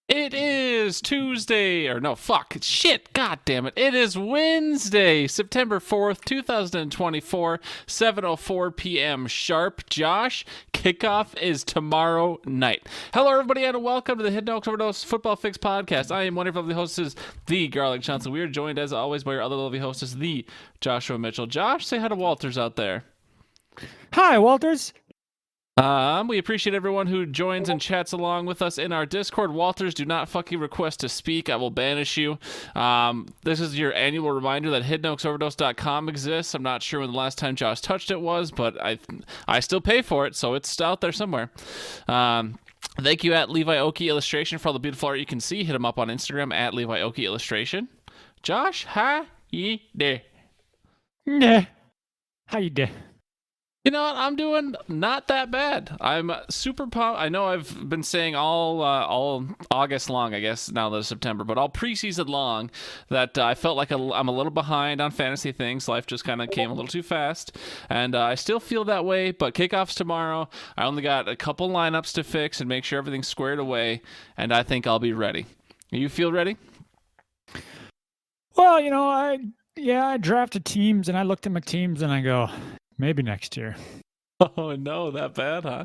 It is Tuesday, or no, fuck, shit, god damn it. It is Wednesday, September 4th, 2024, 7:04 p.m. sharp. Josh, kickoff is tomorrow night. Hello, everybody, and welcome to the Hidden Oaks Overdose Football Fix podcast. I am one of the hostess, the Garlic Johnson. We are joined, as always, by our other lovely hostess, the Joshua Mitchell. Josh, say hi to Walters out there. Hi, Walters. We appreciate everyone who joins and chats along with us in our Discord. Walters, do not fucking request to speak. I will banish you. This is your annual reminder that hiddenoaksoverdose.com exists. I'm not sure when the last time Josh touched it was, but I still pay for it, so it's out there somewhere. Thank you at Levi Oki Illustration for all the beautiful art you can see. Hit him up on Instagram at Levi Oki Illustration. Josh, how ye there? Nah. How you doing? You know what? I'm doing not that bad. I'm super pumped. I know I've been saying all August long, I guess, now that it's September, but all preseason long that I felt like I'm a little behind on fantasy things. Life just kind of came a little too fast, and I still feel that way, but kickoff's tomorrow. I only got a couple lineups to fix and make sure everything's squared away, and I think I'll be ready. You feel ready? Well, I drafted teams, and I looked at my teams, and I go, maybe next year. Oh no, that bad, huh?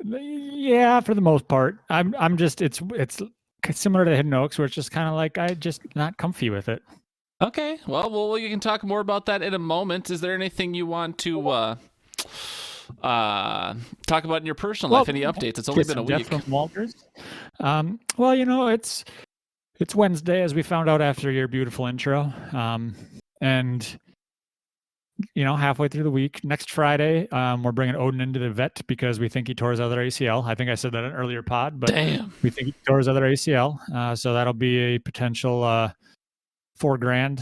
Yeah, for the most part. I'm just it's similar to Hidden Oaks, where it's just kind of like I just not comfy with it. Okay, well, you can talk more about that in a moment. Is there anything you want to talk about in your personal life? Any updates? It's only been a week. From Walters. It's Wednesday, as we found out after your beautiful intro, and halfway through the week, next Friday, we're bringing Odin into the vet because we think he tore his other ACL. I think I said that in an earlier pod, but damn, we think he tore his other ACL. So that'll be a potential $4,000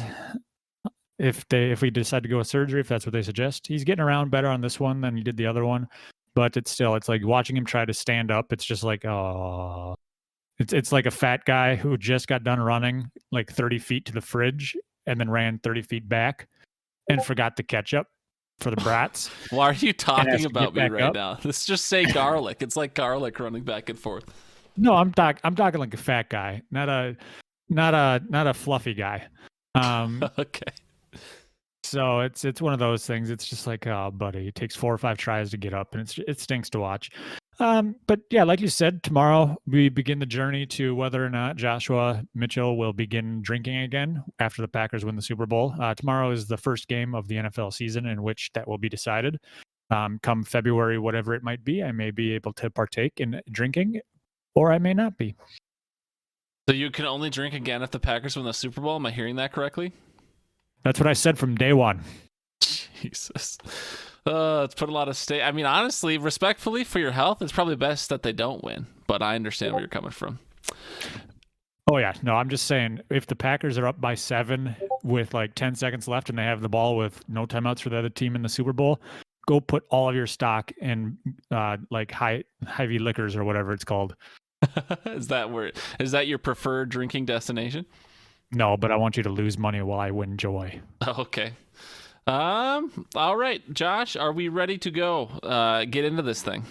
if we decide to go with surgery, if that's what they suggest. He's getting around better on this one than he did the other one, but it's like watching him try to stand up. It's just like, oh, it's like a fat guy who just got done running like 30 feet to the fridge and then ran 30 feet back and forgot the ketchup for the brats. Why are you talking about me right now? Let's just say garlic. It's like garlic running back and forth. No, I'm talking like a fat guy, not a fluffy guy. Okay. So it's one of those things. It's just like, oh, buddy, it takes 4 or 5 tries to get up, and it stinks to watch. But yeah, like you said, tomorrow we begin the journey to whether or not Joshua Mitchell will begin drinking again after the Packers win the Super Bowl. Tomorrow is the first game of the NFL season in which that will be decided. Come February, whatever it might be, I may be able to partake in drinking, or I may not be. So you can only drink again if the Packers win the Super Bowl? Am I hearing that correctly? That's what I said from day one. Jesus. It's put a lot of stake. I mean, honestly, respectfully, for your health, it's probably best that they don't win. But I understand where you're coming from. Oh, yeah. No, I'm just saying, if the Packers are up by 7 with like 10 seconds left and they have the ball with no timeouts for the other team in the Super Bowl, go put all of your stock in like Hy-Vee Liquors or whatever it's called. Is that your preferred drinking destination? No, but I want you to lose money while I win joy. Okay. All right, Josh, are we ready to go? Get into this thing.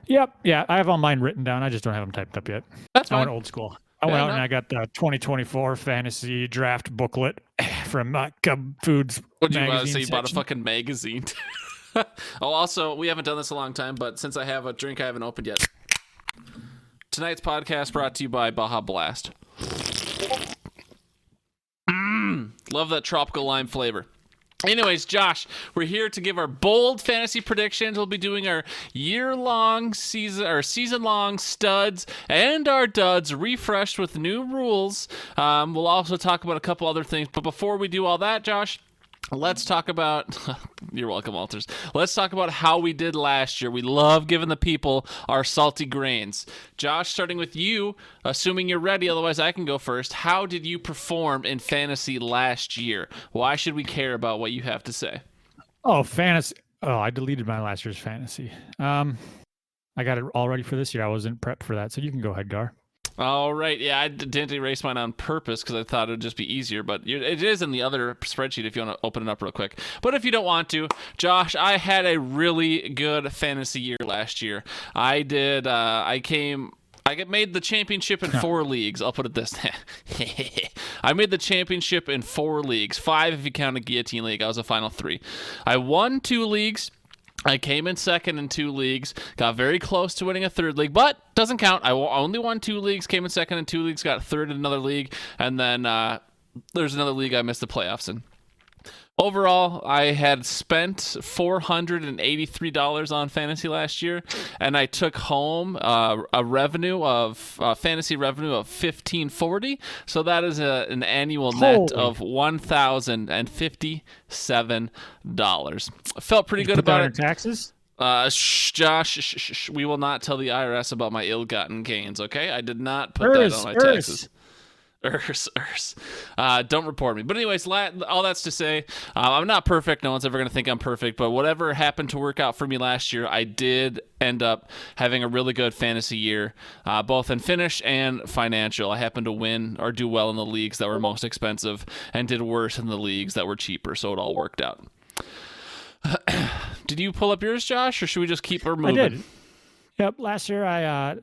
Yep. Yeah, I have all mine written down. I just don't have them typed up yet. That's fine. I went old school. I went out and I got the 2024 fantasy draft booklet from Cub Foods. What do you say? You bought a fucking magazine? Oh, also, we haven't done this a long time, but since I have a drink I haven't opened yet. Tonight's podcast brought to you by Baja Blast. Love that tropical lime flavor. Anyways, Josh, we're here to give our bold fantasy predictions. We'll be doing our year-long season-long studs and our duds refreshed with new rules. We'll also talk about a couple other things. But before we do all that, Josh, let's talk about you're welcome, Walters. Let's talk about how we did last year. We love giving the people our salty grains. Josh, starting with you, assuming you're ready, otherwise I can go first. How did you perform in fantasy last year? Why should we care about what you have to say? Oh, fantasy. Oh, I deleted my last year's fantasy. I got it all ready for this year. I wasn't prepped for that, so you can go ahead, Gar. All right. Yeah, I didn't erase mine on purpose because I thought it would just be easier, but it is in the other spreadsheet if you want to open it up real quick. But if you don't want to, Josh, I had a really good fantasy year last year. I I made the championship in 4 leagues. I'll put it this. I made the championship in 4 leagues. 5 if you count a guillotine league. I was a final 3. I won 2 leagues. I came in second in 2 leagues. Got very close to winning a 3rd league, but doesn't count. I only won 2 leagues. Came in second in 2 leagues. Got 3rd in another league, and then there's another league I missed the playoffs in. Overall, I had spent $483 on fantasy last year, and I took home a fantasy revenue of $1,540. So that is an annual net of $1,057. I felt pretty good about it. Taxes? Josh, we will not tell the IRS about my ill-gotten gains. Okay, I did not put that on my taxes. Don't report me. But anyways, all that's to say, I'm not perfect. No one's ever going to think I'm perfect. But whatever happened to work out for me last year, I did end up having a really good fantasy year, both in finish and financial. I happened to win or do well in the leagues that were most expensive and did worse in the leagues that were cheaper. So it all worked out. Did you pull up yours, Josh, or should we just keep her moving? I did. Yep. Last year I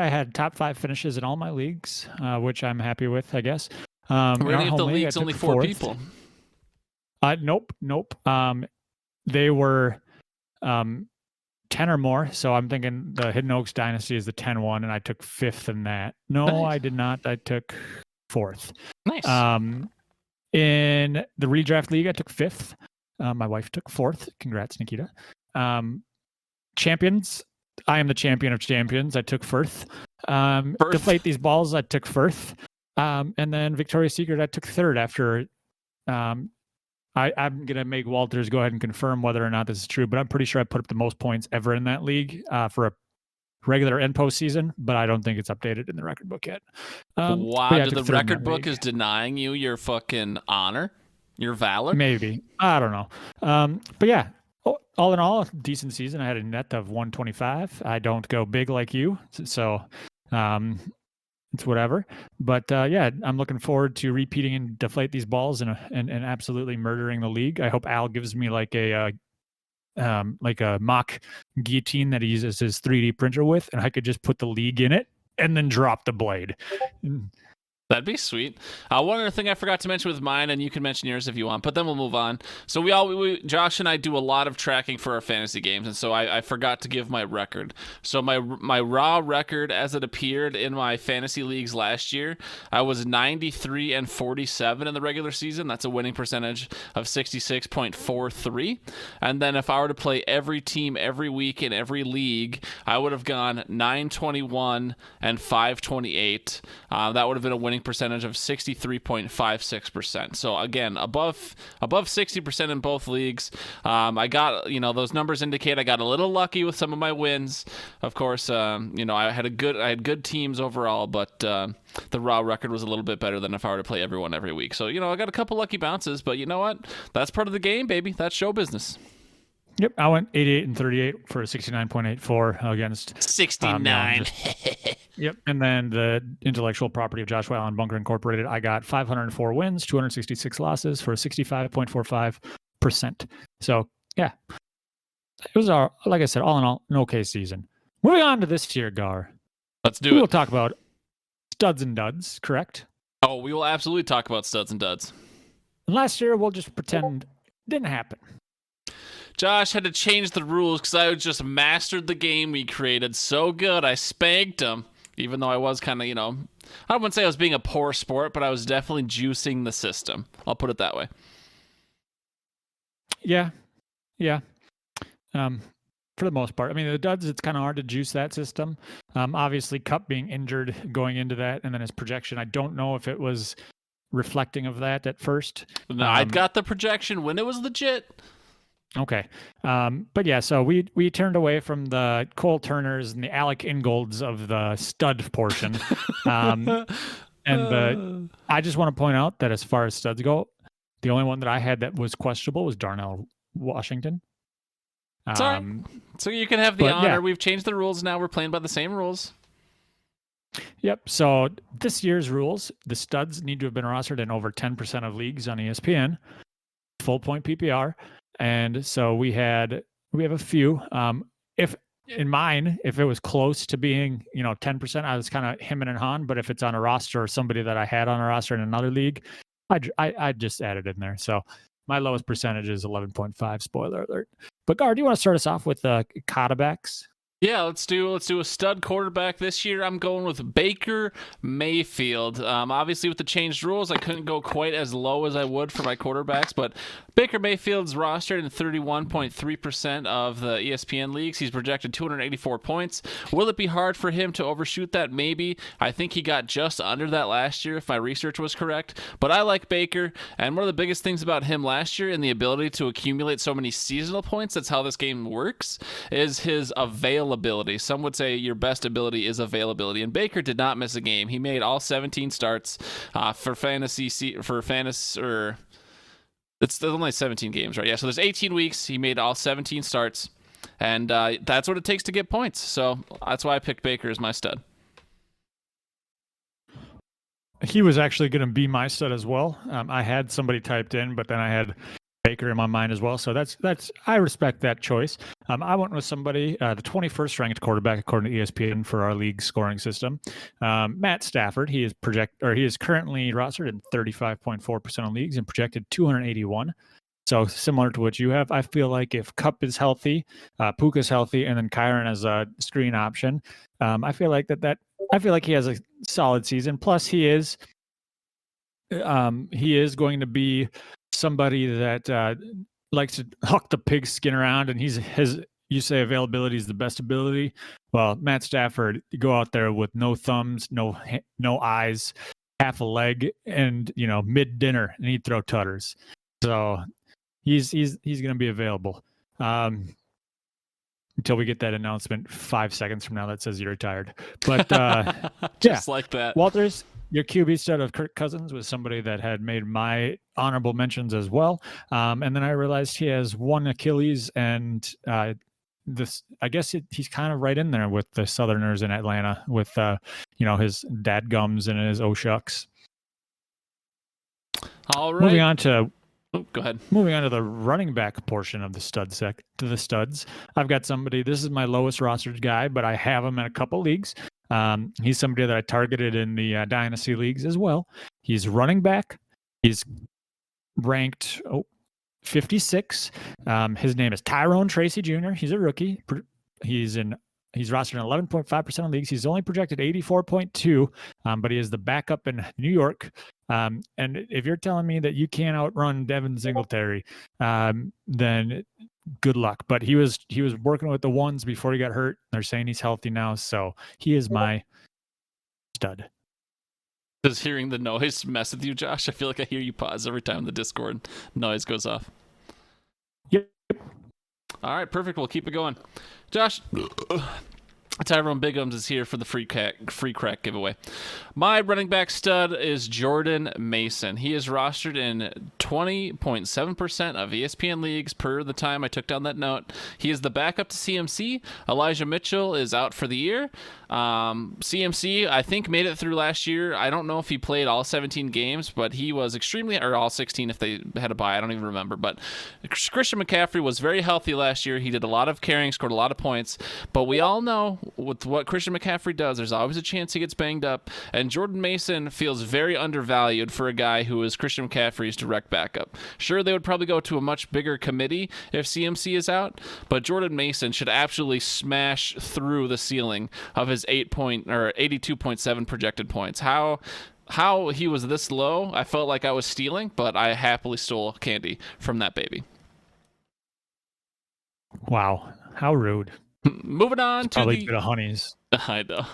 had top 5 finishes in all my leagues, which I'm happy with, I guess. Really, if the league's only 4 people? Nope. They were 10 or more, so I'm thinking the Hidden Oaks Dynasty is the 10-1, and I took 5th in that. No, nice. I did not. I took 4th. Nice. In the Redraft League, I took 5th. My wife took 4th. Congrats, Nikita. Champions, I am the champion of champions. I took 1st. Deflate These Balls, I took 1st. And then Victoria's Secret, I took 3rd after. I'm going to make Walters go ahead and confirm whether or not this is true, but I'm pretty sure I put up the most points ever in that league for a regular and postseason, but I don't think it's updated in the record book yet. Wow, yeah, the record book is denying you your fucking honor, your valor? Maybe. I don't know. But yeah. All in all, decent season. I had a net of 125. I don't go big like you, so it's whatever. But yeah, I'm looking forward to repeating and Deflate These Balls and absolutely murdering the league. I hope Al gives me like a mock guillotine that he uses his 3D printer with, and I could just put the league in it and then drop the blade. That'd be sweet. One other thing I forgot to mention with mine, and you can mention yours if you want, but then we'll move on. So Josh and I do a lot of tracking for our fantasy games, and so I forgot to give my record. So my raw record as it appeared in my fantasy leagues last year, I was 93-47 in the regular season. That's a winning percentage of 66.43. And then if I were to play every team every week in every league, I would have gone 921-528. That would have been a winning percentage of 63.56%. So again, above 60% in both leagues. I got, those numbers indicate I got a little lucky with some of my wins. Of course, I had good teams overall, but the raw record was a little bit better than if I were to play everyone every week. So, I got a couple lucky bounces, but you know what? That's part of the game, baby. That's show business. Yep, I went 88-38 for a 69.84 against 69. Yep, and then the intellectual property of Joshua Allen Bunker Incorporated, I got 504 wins, 266 losses for a 65.45%. So yeah, it was like I said, all in all, an okay season. Moving on to this year, Gar. Let's do it. We will talk about studs and duds, correct? Oh, we will absolutely talk about studs and duds. And last year, we'll just pretend it didn't happen. Josh had to change the rules because I just mastered the game we created so good. I spanked him, even though I was kind of, I wouldn't say I was being a poor sport, but I was definitely juicing the system. I'll put it that way. Yeah. For the most part. I mean, the duds, it's kind of hard to juice that system. Obviously, Cup being injured going into that, and then his projection, I don't know if it was reflecting of that at first. No, I got the projection when it was legit. Okay. But yeah, so we turned away from the Cole Turners and the Alec Ingolds of the stud portion. I just want to point out that as far as studs go, the only one that I had that was questionable was Darnell Washington. Sorry. So you can have the honor. Yeah. We've changed the rules now. We're playing by the same rules. Yep. So this year's rules, the studs need to have been rostered in over 10% of leagues on ESPN, full point PPR. And so we have a few. If in mine, if it was close to being, 10%, I was kind of hemming and hawing. But if it's on a roster or somebody that I had on a roster in another league, I just added in there. So my lowest percentage is 11.5. Spoiler alert. But Gar, do you want to start us off with quarterbacks? Yeah, let's do a stud quarterback this year. I'm going with Baker Mayfield. Obviously, with the changed rules, I couldn't go quite as low as I would for my quarterbacks, but Baker Mayfield's rostered in 31.3% of the ESPN leagues. He's projected 284 points. Will it be hard for him to overshoot that? Maybe. I think he got just under that last year, if my research was correct. But I like Baker, and one of the biggest things about him last year and the ability to accumulate so many seasonal points, that's how this game works, is his availability. Some would say your best ability is availability, and Baker did not miss a game. He made all 17 starts for fantasy. It's only 17 games, right? Yeah, so there's 18 weeks. He made all 17 starts, and that's what it takes to get points. So that's why I picked Baker as my stud. He was actually going to be my stud as well. I had somebody typed in, but then I had Baker in my mind as well. So that's I respect that choice. I went with somebody, the 21st ranked quarterback according to ESPN for our league scoring system. Matt Stafford. He is currently rostered in 35.4% of leagues and projected 281. So similar to what you have, I feel like if Kupp is healthy, Puka's healthy, and then Kyron as a screen option, I feel like I feel like he has a solid season. Plus, he is going to be somebody that likes to huck the pig skin around, and you say availability is the best ability. Well, Matt Stafford, you go out there with no thumbs, no eyes, half a leg, and mid dinner, and he'd throw tutters. So he's going to be available until we get that announcement 5 seconds from now that says you're retired. But just like that, Walters. Your QB stud of Kirk Cousins was somebody that had made my honorable mentions as well. And then I realized he has one Achilles, and I guess he's kind of right in there with the Southerners in Atlanta with, his dadgums and his shucks. All right. Go ahead. Moving on to the running back portion of the studs. I've got somebody, this is my lowest rostered guy, but I have him in a couple leagues. He's somebody that I targeted in the dynasty leagues as well. He's running back. He's ranked 56. His name is Tyrone Tracy Jr. He's a rookie. He's rostered in 11.5% of leagues. He's only projected 84.2, but he is the backup in New York. And if you're telling me that you can't outrun Devin Singletary, then good luck. But he was working with the ones before he got hurt. They're saying he's healthy now, so he is my stud. Does hearing the noise mess with you, Josh? I feel like I hear you pause every time the Discord noise goes off. Yep. All right, perfect. We'll keep it going. Josh, Tyrone Biggums is here for the free crack giveaway. My running back stud is Jordan Mason. He is rostered in 20.7% of ESPN leagues per the time I took down that note. He is the backup to CMC. Elijah Mitchell is out for the year. CMC, I think, made it through last year. I don't know if he played all 17 games, but he was or all 16 if they had a bye. I don't even remember. But Christian McCaffrey was very healthy last year. He did a lot of carrying, scored a lot of points. But we all know with what Christian McCaffrey does, there's always a chance he gets banged up. And Jordan Mason feels very undervalued for a guy who is Christian McCaffrey's direct backup. Sure, they would probably go to a much bigger committee if CMC is out, but Jordan Mason should absolutely smash through the ceiling of his 82.7 projected points. How he was this low, I felt like I was stealing, but I happily stole candy from that baby. Wow, how rude. Moving on to probably the honeys. I know.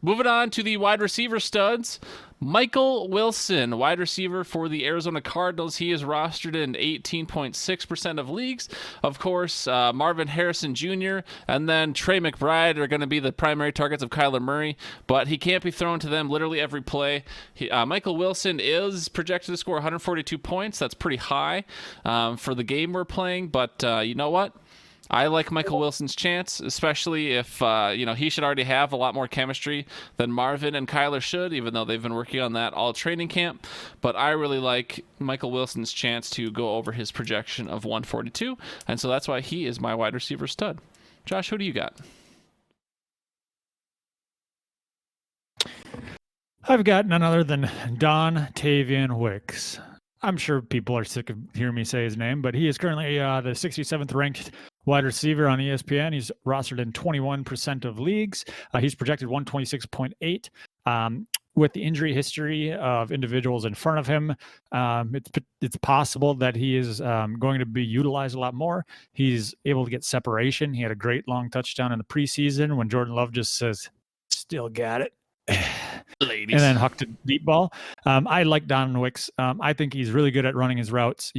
Moving on to the wide receiver studs. Michael Wilson, wide receiver for the Arizona Cardinals. He is rostered in 18.6% of leagues. Of course, Marvin Harrison Jr. and then Trey McBride are going to be the primary targets of Kyler Murray, but he can't be thrown to them literally every play. Michael Wilson is projected to score 142 points. That's pretty high for the game we're playing, but you know what? I like Michael Wilson's chance, especially if, he should already have a lot more chemistry than Marvin and Kyler should, even though they've been working on that all training camp. But I really like Michael Wilson's chance to go over his projection of 142, and so that's why he is my wide receiver stud. Josh, who do you got? I've got none other than Don Tavian Wicks. I'm sure people are sick of hearing me say his name, but he is currently the 67th ranked wide receiver on ESPN. He's rostered in 21% of leagues. He's projected 126.8. With the injury history of individuals in front of him, it's possible that he is going to be utilized a lot more. He's able to get separation. He had a great long touchdown in the preseason when Jordan Love just says, "Still got it." Ladies. And then hucked a deep ball. I like Don Wicks. I think he's really good at running his routes.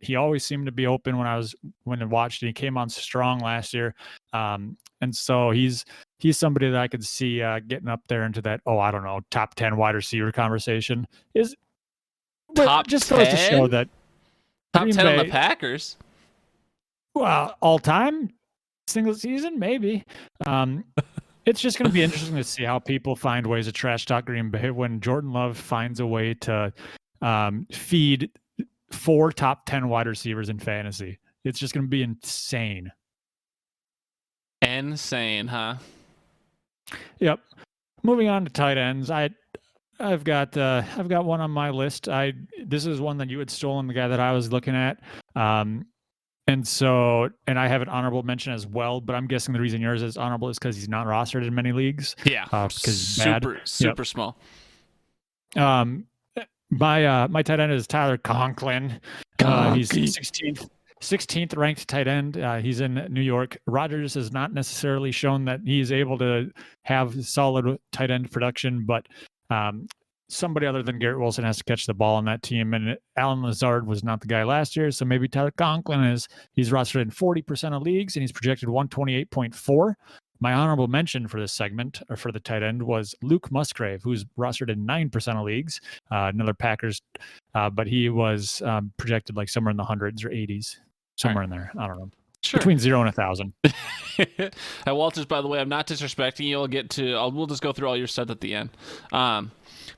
He always seemed to be open when I watched. And he came on strong last year, and so he's somebody that I could see getting up there into that top 10 wide receiver conversation. Top just 10? goes to show that top Green 10 on Bay, the Packers. Well, all time, single season, maybe. It's just going to be interesting to see how people find ways to trash talk Green Bay when Jordan Love finds a way to feed 4 top 10 wide receivers in fantasy. It's just going to be insane. Insane, huh? Yep. Moving on to tight ends, I've got one on my list. This is one that you had stolen, the guy that I was looking at. And I have an honorable mention as well, but I'm guessing the reason yours is honorable is because he's not rostered in many leagues. Yeah, because super small. My tight end is Tyler Conklin. He's 16th ranked tight end. He's in New York. Rodgers has not necessarily shown that he's able to have solid tight end production, but somebody other than Garrett Wilson has to catch the ball on that team. And Alan Lazard was not the guy last year. So maybe Tyler Conklin is. He's rostered in 40% of leagues and he's projected 128.4. My honorable mention for this segment, or for the tight end, was Luke Musgrave, who's rostered in 9% of leagues. Another Packers, but he was projected like somewhere in the hundreds or 80s, somewhere in there. I don't know. Sure. Between 0 and 1,000. At Walters, by the way, I'm not disrespecting you. We'll just go through all your studs at the end.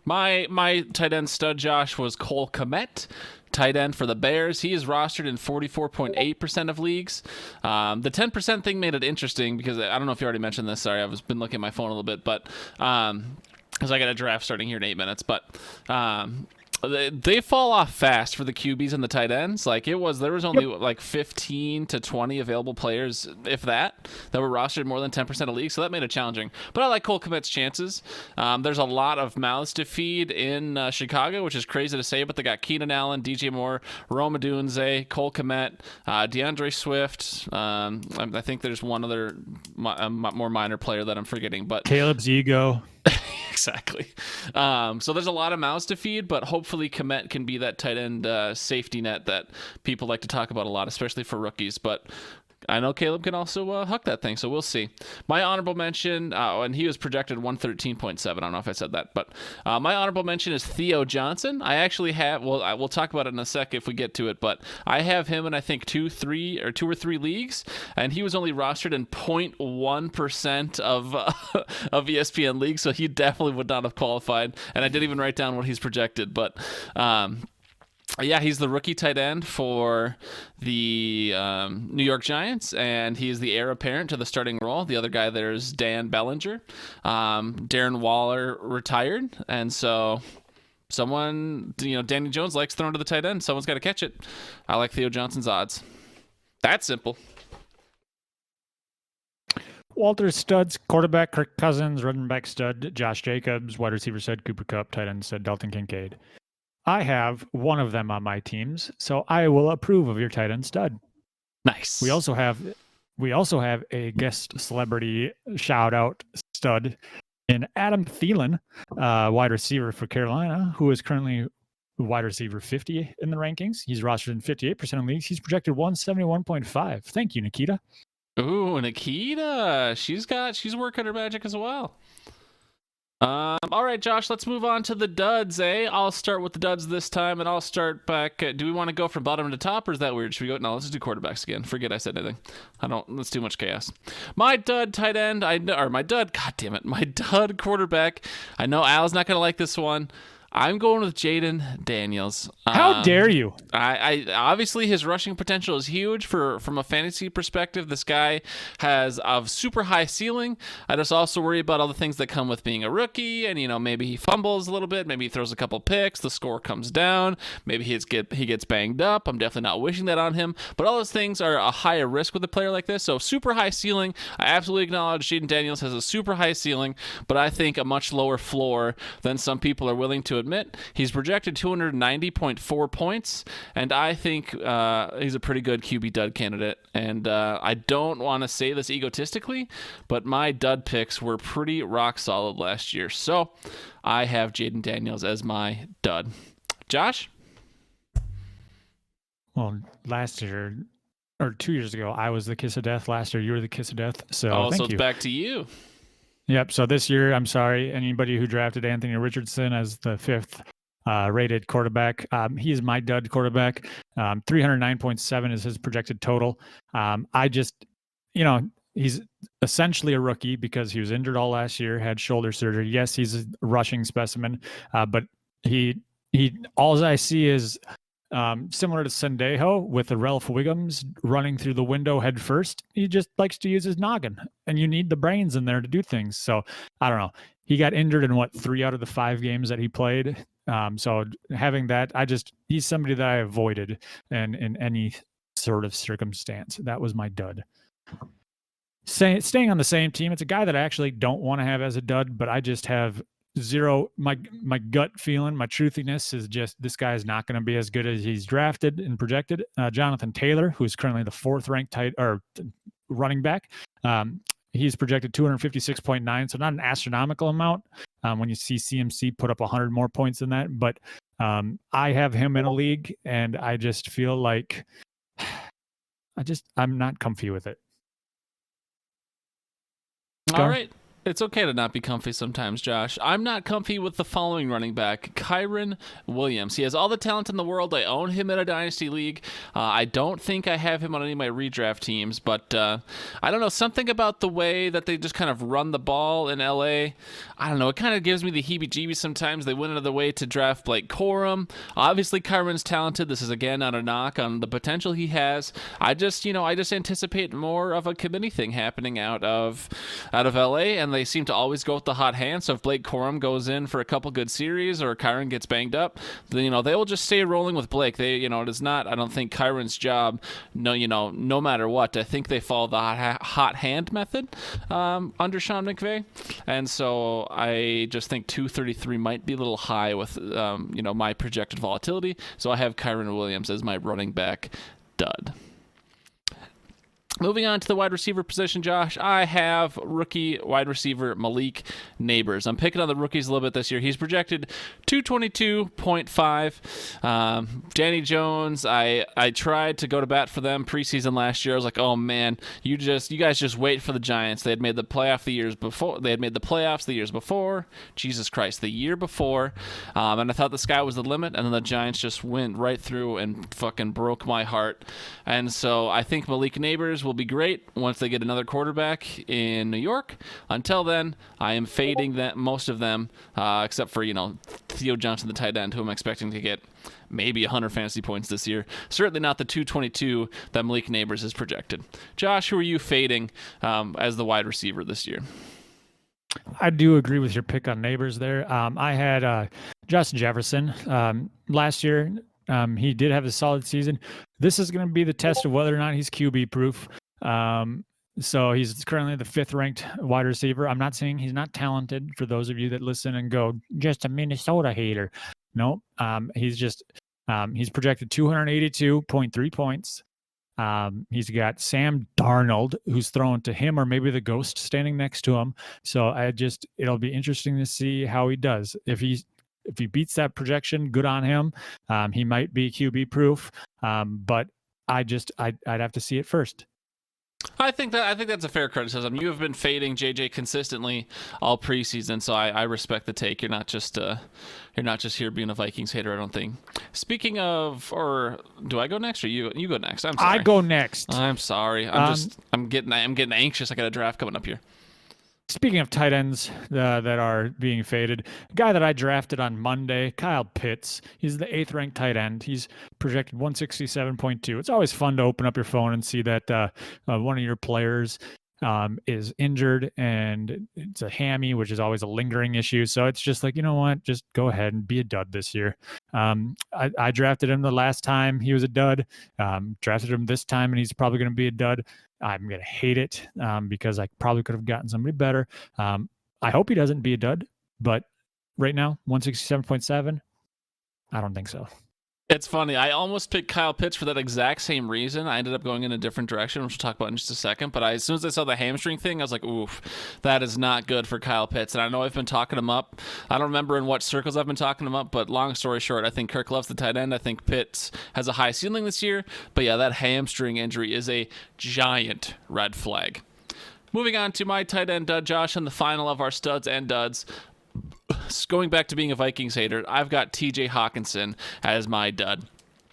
My tight end stud, Josh, was Cole Kmet, tight end for the Bears. He is rostered in 44.8% of leagues. The 10% thing made it interesting because I don't know if you already mentioned this. Sorry, I've been looking at my phone a little bit, but because I got a draft starting here in 8 minutes, but they fall off fast for the QBs and the tight ends. There was only like 15 to 20 available players, if that were rostered more than 10% of leagues. So that made it challenging. But I like Cole Kmet's chances. There's a lot of mouths to feed in Chicago, which is crazy to say, but they got Keenan Allen, DJ Moore, Rome Odunze, Cole Kmet, DeAndre Swift. I think there's one other more minor player that I'm forgetting, but Caleb's ego. Exactly. So there's a lot of mouths to feed, but hopefully Kmet can be that tight end safety net that people like to talk about a lot, especially for rookies. But I know Caleb can also huck that thing, so we'll see. My honorable mention, and he was projected 113.7. I don't know if I said that, but my honorable mention is Theo Johnson. I actually have, we'll talk about it in a sec if we get to it, but I have him in I think two or three leagues, and he was only rostered in 0.1% of ESPN leagues, so he definitely would not have qualified. And I didn't even write down what he's projected, but yeah, he's the rookie tight end for the New York Giants, and he's the heir apparent to the starting role. The other guy there is Dan Bellinger. Darren Waller retired, and so Danny Jones likes throwing to the tight end. Someone's got to catch it. I like Theo Johnson's odds. That's simple. Walter's studs: quarterback Kirk Cousins, running back stud Josh Jacobs, wide receiver stud Cooper Kupp, tight end stud Dalton Kincaid. I have one of them on my teams, so I will approve of your tight end stud. Nice. We also have a guest celebrity shout out stud in Adam Thielen, wide receiver for Carolina, who is currently wide receiver 50 in the rankings. He's rostered in 58% of leagues. He's projected 171.5. Thank you, Nikita. Ooh, Nikita. She's working her magic as well. All right, Josh, let's move on to the duds, eh? I'll start with the duds this time, and I'll start back. Do we want to go from bottom to top, or is that weird? Should we go? No, let's just do quarterbacks again. Forget I said anything. Let's too much chaos. My dud tight end, my dud quarterback. I know Al's not going to like this one. I'm going with Jaden Daniels. How dare you? I obviously his rushing potential is huge from a fantasy perspective. This guy has a super high ceiling. I just also worry about all the things that come with being a rookie, and maybe he fumbles a little bit, maybe he throws a couple picks, the score comes down, maybe he gets banged up. I'm definitely not wishing that on him, but all those things are a higher risk with a player like this. So super high ceiling. I absolutely acknowledge Jaden Daniels has a super high ceiling, but I think a much lower floor than some people are willing to admit. He's projected 290.4 points, and I think he's a pretty good QB dud candidate. And I don't want to say this egotistically, but my dud picks were pretty rock solid last year. So I have Jaden Daniels as my dud. Josh? Well, last year or 2 years ago, I was the kiss of death. Last year, you were the kiss of death. So so thank it's you. back to you. Yep. So this year, I'm sorry, anybody who drafted Anthony Richardson as the 5th rated quarterback, he is my dud quarterback. 309.7 is his projected total. I just, he's essentially a rookie because he was injured all last year, had shoulder surgery. Yes, he's a rushing specimen, but all I see is similar to Sendejo with the Ralph Wiggums running through the window head first. He just likes to use his noggin, and you need the brains in there to do things. So I don't know. He got injured in 3 out of the 5 games that he played. So having that, he's somebody that I avoided in any sort of circumstance. That was my dud. Staying on the same team, it's a guy that I actually don't want to have as a dud, but I just have zero. My gut feeling, my truthiness is just this guy is not going to be as good as he's drafted and projected. Jonathan Taylor, who's currently the 4th ranked running back, he's projected 256.9, so not an astronomical amount. When you see CMC put up 100 more points than that, but I have him in a league, and I just feel like I'm not comfy with it. All right. It's okay to not be comfy sometimes, Josh. I'm not comfy with the following running back, Kyren Williams. He has all the talent in the world. I own him in a dynasty league. I don't think I have him on any of my redraft teams, but I don't know, something about the way that they just kind of run the ball in LA. I don't know, it kind of gives me the heebie-jeebies sometimes. They went out of the way to draft Blake Corum. Obviously, Kyren's talented. This is, again, not a knock on the potential he has. I just anticipate more of a committee thing happening out of LA, and they seem to always go with the hot hand. So if Blake Corum goes in for a couple good series or Kyren gets banged up, then, they will just stay rolling with Blake. It is not, I don't think, Kyren's job, no matter what. I think they follow the hot hand method under Sean McVay. And so I just think 233 might be a little high with, my projected volatility. So I have Kyren Williams as my running back dud. Moving on to the wide receiver position, Josh, I have rookie wide receiver Malik Neighbors. I'm picking on the rookies a little bit this year. He's projected 222.5. Danny Jones, I tried to go to bat for them preseason last year. I was like, oh man, you guys just wait for the Giants. They had made the playoffs the years before. Jesus Christ, the year before. And I thought the sky was the limit, and then the Giants just went right through and fucking broke my heart. And so I think Malik Neighbors will be great once they get another quarterback in New York. Until then, I am fading most of them, except for, Theo Johnson, the tight end, who I'm expecting to get maybe 100 fantasy points this year. Certainly not the 222 that Malik Neighbors is projected. Josh, who are you fading as the wide receiver this year? I do agree with your pick on Neighbors there. I had Justin Jefferson last year. He did have a solid season. This is going to be the test of whether or not he's QB proof. So he's currently the 5th ranked wide receiver. I'm not saying he's not talented, for those of you that listen and go, just a Minnesota hater. No, he's projected 282.3 points. He's got Sam Darnold, who's thrown to him, or maybe the ghost standing next to him. So it'll be interesting to see how he does. If he beats that projection, good on him. He might be QB proof, but I'd have to see it first. I think that's a fair criticism. You have been fading JJ consistently all preseason, so I respect the take. You're not just here being a Vikings hater, I don't think. Speaking of, or do I go next, or you go next? I'm sorry. I go next. I'm sorry. I'm getting anxious. I got a draft coming up here. Speaking of tight ends that are being faded, a guy that I drafted on Monday, Kyle Pitts. He's the 8th ranked tight end. He's projected 167.2. It's always fun to open up your phone and see that one of your players is injured and it's a hammy, which is always a lingering issue. So it's just like, you know what, just go ahead and be a dud this year. I drafted him the last time he was a dud, drafted him this time and he's probably going to be a dud. I'm going to hate it because I probably could have gotten somebody better. I hope he doesn't be a dud, but right now, 167.7, I don't think so. It's funny. I almost picked Kyle Pitts for that exact same reason. I ended up going in a different direction, which we'll talk about in just a second. But as soon as I saw the hamstring thing, I was like, oof, that is not good for Kyle Pitts. And I know I've been talking him up. I don't remember in what circles I've been talking him up, but long story short, I think Kirk loves the tight end. I think Pitts has a high ceiling this year. But yeah, that hamstring injury is a giant red flag. Moving on to my tight end dud, Josh, and the final of our studs and duds. Going back to being a Vikings hater, I've got TJ Hawkinson as my dud.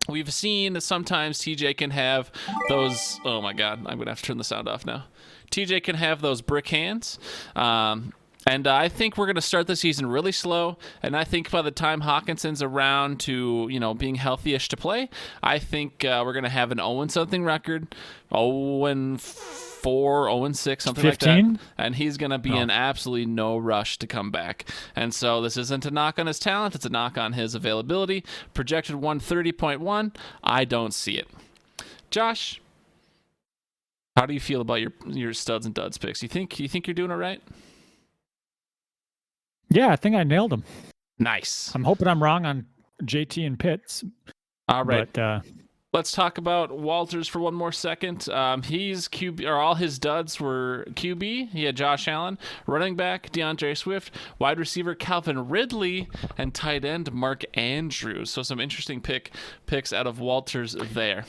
We've seen that sometimes TJ can have those. Oh my God, I'm going to have to turn the sound off now. TJ can have those brick hands. And I think we're going to start the season really slow. And I think by the time Hawkinson's around to, being healthy-ish to play, I think we're going to have an 0-something record, 0-4, 0-6, something 15? like that. And he's going to be in absolutely no rush to come back. And so this isn't a knock on his talent. It's a knock on his availability. Projected 130.1. I don't see it. Josh, how do you feel about your studs and duds picks? You think you're doing all right? Yeah, I think I nailed him. Nice. I'm hoping I'm wrong on JT and Pitts. All right. But, let's talk about Walters for one more second. He's QB, or all his duds were QB. He had Josh Allen, running back DeAndre Swift, wide receiver Calvin Ridley, and tight end Mark Andrews. So some interesting picks out of Walters there.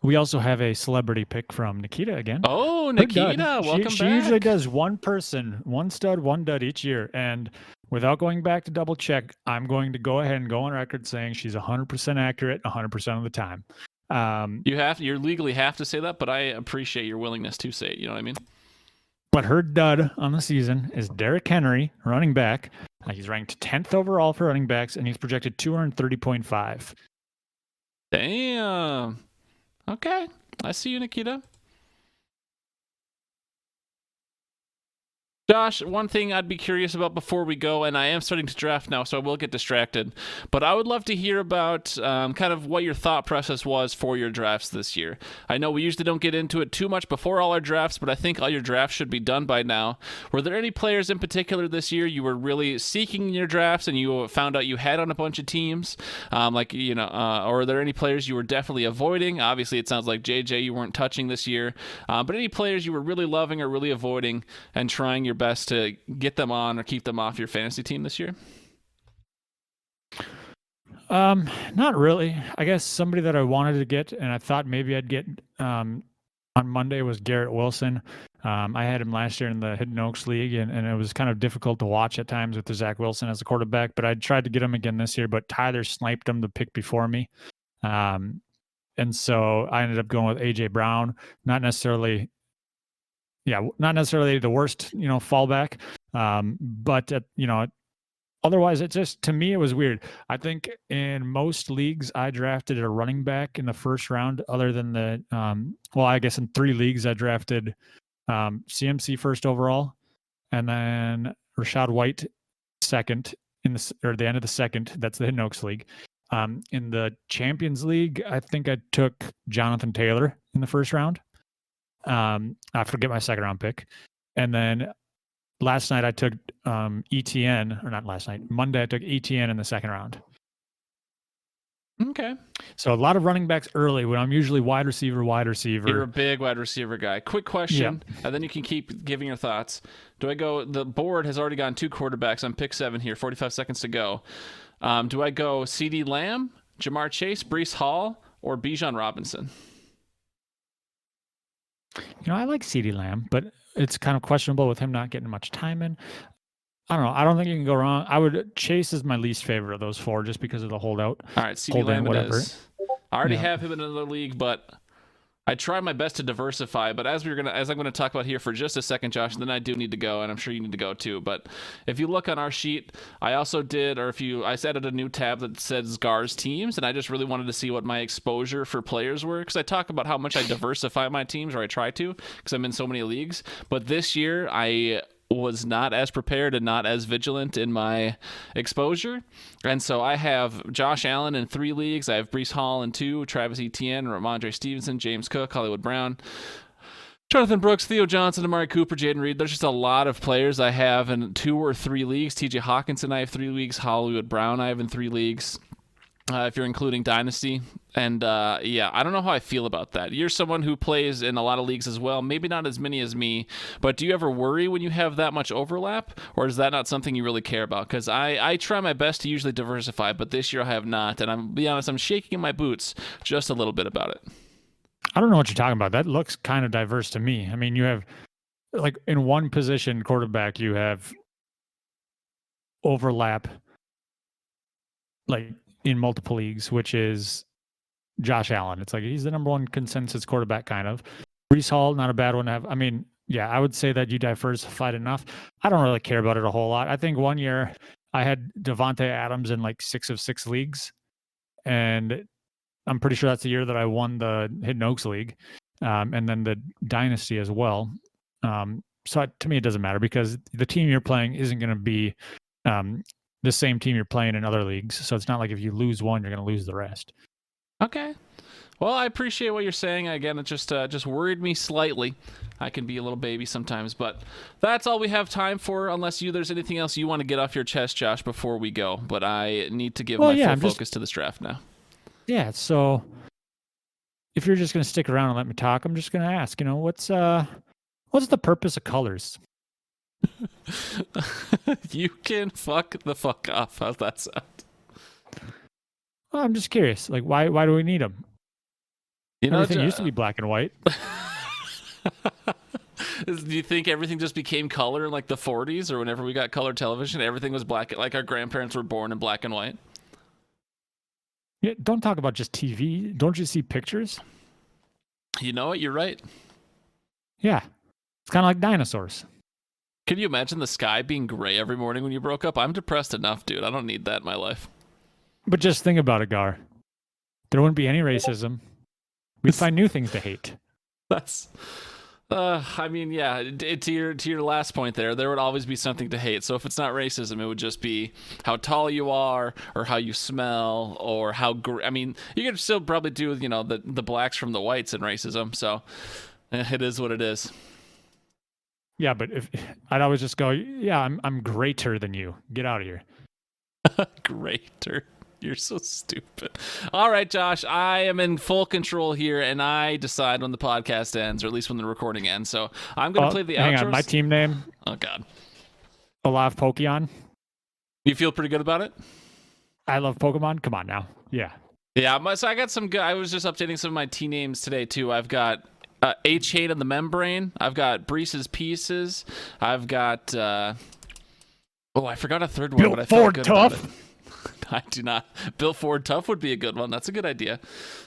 We also have a celebrity pick from Nikita again. Oh, Nikita, welcome back. She usually does one person, one stud, one dud each year. And without going back to double check, I'm going to go ahead and go on record saying she's 100% accurate 100% of the time. You legally have to say that, but I appreciate your willingness to say it. You know what I mean? But her dud on the season is Derrick Henry, running back. He's ranked 10th overall for running backs, and he's projected 230.5. Damn. Okay, I see you, Nikita. Josh, one thing I'd be curious about before we go, and I am starting to draft now, so I will get distracted, but I would love to hear about kind of what your thought process was for your drafts this year. I know we usually don't get into it too much before all our drafts, but I think all your drafts should be done by now. Were there any players in particular this year you were really seeking in your drafts and you found out you had on a bunch of teams? Or are there any players you were definitely avoiding? Obviously, it sounds like JJ you weren't touching this year, but any players you were really loving or really avoiding and trying your best to get them on or keep them off your fantasy team this year? Not really. I guess somebody that I wanted to get and I thought maybe I'd get on Monday was Garrett Wilson. I had him last year in the Hidden Oaks League, and it was kind of difficult to watch at times with the Zach Wilson as a quarterback, but I tried to get him again this year, but Tyler sniped him the pick before me. And so I ended up going with A.J. Brown, not necessarily the worst, fallback. But otherwise it just, to me, it was weird. I think in most leagues I drafted a running back in the first round other than I guess in 3 leagues I drafted CMC first overall and then Rashad White second or the end of the second. That's the Hidden Oaks League. In the Champions League, I think I took Jonathan Taylor in the first round. I forget my second round pick. And then last night I took ETN, or not last night, Monday I took ETN in the second round. Okay. So a lot of running backs early when I'm usually wide receiver. You're a big wide receiver guy. Quick question, and then you can keep giving your thoughts. Do I go, the board has already gone 2 quarterbacks on pick 7 here, 45 seconds to go. Do I go CeeDee Lamb, Jamar Chase, Breece Hall, or Bijan Robinson? I like CeeDee Lamb, but it's kind of questionable with him not getting much time in. I don't know. I don't think you can go wrong. Chase is my least favorite of those 4 just because of the holdout. All right, CeeDee Lamb it is. I already have him in another league, but I try my best to diversify, but as I'm gonna talk about here for just a second, Josh, then I do need to go, and I'm sure you need to go too. But if you look on our sheet, I also did, or I added a new tab that says GAR's teams, and I just really wanted to see what my exposure for players were, because I talk about how much I diversify my teams, or I try to, because I'm in so many leagues. But this year, I was not as prepared and not as vigilant in my exposure. And so I have Josh Allen in 3 leagues. I have Breece Hall in 2, Travis Etienne, Ramondre Stevenson, James Cook, Hollywood Brown, Jonathan Brooks, Theo Johnson, Amari Cooper, Jaden Reed. There's just a lot of players I have in 2 or 3 leagues. TJ Hawkinson, I have 3 leagues. Hollywood Brown, I have in 3 leagues. If you're including Dynasty. And yeah, I don't know how I feel about that. You're someone who plays in a lot of leagues as well, maybe not as many as me, but do you ever worry when you have that much overlap, or is that not something you really care about? Because I try my best to usually diversify, but this year I have not, and I'm be honest, I'm shaking in my boots just a little bit about it. I don't know what you're talking about. That looks kind of diverse to me. I mean, you have, like, in one position, quarterback, you have overlap, like, in multiple leagues, which is Josh Allen. It's like he's the number one consensus quarterback, kind of. Breece Hall, not a bad one to have. I mean, yeah, I would say that you diversified enough. I don't really care about it a whole lot. I think one year I had Devontae Adams in like 6 of 6 leagues, and I'm pretty sure that's the year that I won the Hidden Oaks League, and then the Dynasty as well. So to me, it doesn't matter because the team you're playing isn't going to be the same team you're playing in other leagues. So it's not like if you lose one, you're going to lose the rest. Okay. Well, I appreciate what you're saying. Again, it just worried me slightly. I can be a little baby sometimes, but that's all we have time for, unless there's anything else you want to get off your chest, Josh, before we go. But I need to give my full focus to this draft now. Yeah, so if you're just going to stick around and let me talk, I'm just going to ask, what's the purpose of colors? You can fuck the fuck off. How's that sound? Well, I'm just curious. Like, why do we need them? Everything used to be black and white. Do you think everything just became color in like the 40s, or whenever we got color television, everything was black? Like our grandparents were born in black and white. Yeah, don't talk about just TV. Don't you see pictures? You know what? You're right. Yeah, it's kind of like dinosaurs. Can you imagine the sky being gray every morning when you broke up? I'm depressed enough, dude. I don't need that in my life. But just think about it, Gar. There wouldn't be any racism. We'd find new things to hate. That's, I mean, yeah. To your last point there would always be something to hate. So if it's not racism, it would just be how tall you are, or how you smell, or how. I mean, you could still probably do the blacks from the whites in racism. So it is what it is. Yeah, but if I'd always just go, yeah, I'm greater than you. Get out of here. Greater. You're so stupid. All right, Josh, I am in full control here, and I decide when the podcast ends, or at least when the recording ends. So I'm going to play the outros. Hang on, my team name? Oh, God. Olaf Pokemon. You feel pretty good about it? I love Pokemon. Come on now. Yeah. Yeah, so I got some good. I was just updating some of my team names today, too. I've got A-Chain and the Membrane. I've got Breece's Pieces. I've got... I forgot a third one, Bill but I felt Ford good Tough. about it. I do not. Bill Ford Tough would be a good one. That's a good idea.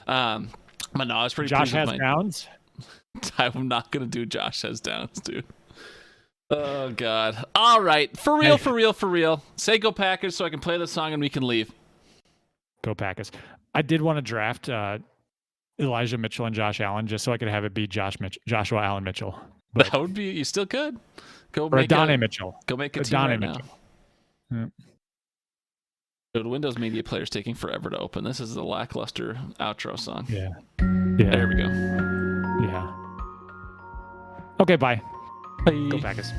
But no, I was pretty Josh pleased has downs. I'm not going to do Josh has downs, dude. Oh, God. All right. For real. Say go Packers so I can play the song and we can leave. Go Packers. I did want to draft Elijah Mitchell and Josh Allen just so I could have it be Joshua Allen Mitchell. But, that would be, you still could. Go make Adonai Mitchell. Go make a team right Mitchell. Now. Yeah. Dude, Windows Media Player is taking forever to open. This is a lackluster outro song. Yeah. There we go. Yeah. Okay, bye. Bye. Go Packers.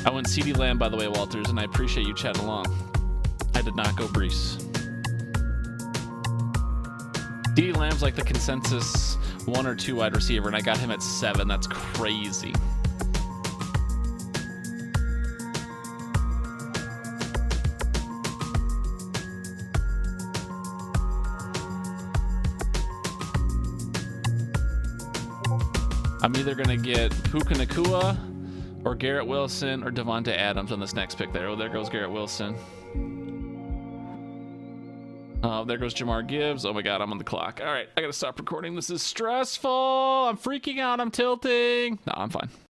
I went CD Lamb, by the way, Walters, and I appreciate you chatting along. I did not go Breece. CD Lamb's like the consensus 1 or 2 wide receiver, and I got him at 7. That's crazy. I'm either going to get Puka Nakua or Garrett Wilson or Devontae Adams on this next pick there. Oh, there goes Garrett Wilson. There goes Jamar Gibbs. Oh my God, I'm on the clock. All right, I got to stop recording. This is stressful. I'm freaking out. I'm tilting. No, I'm fine.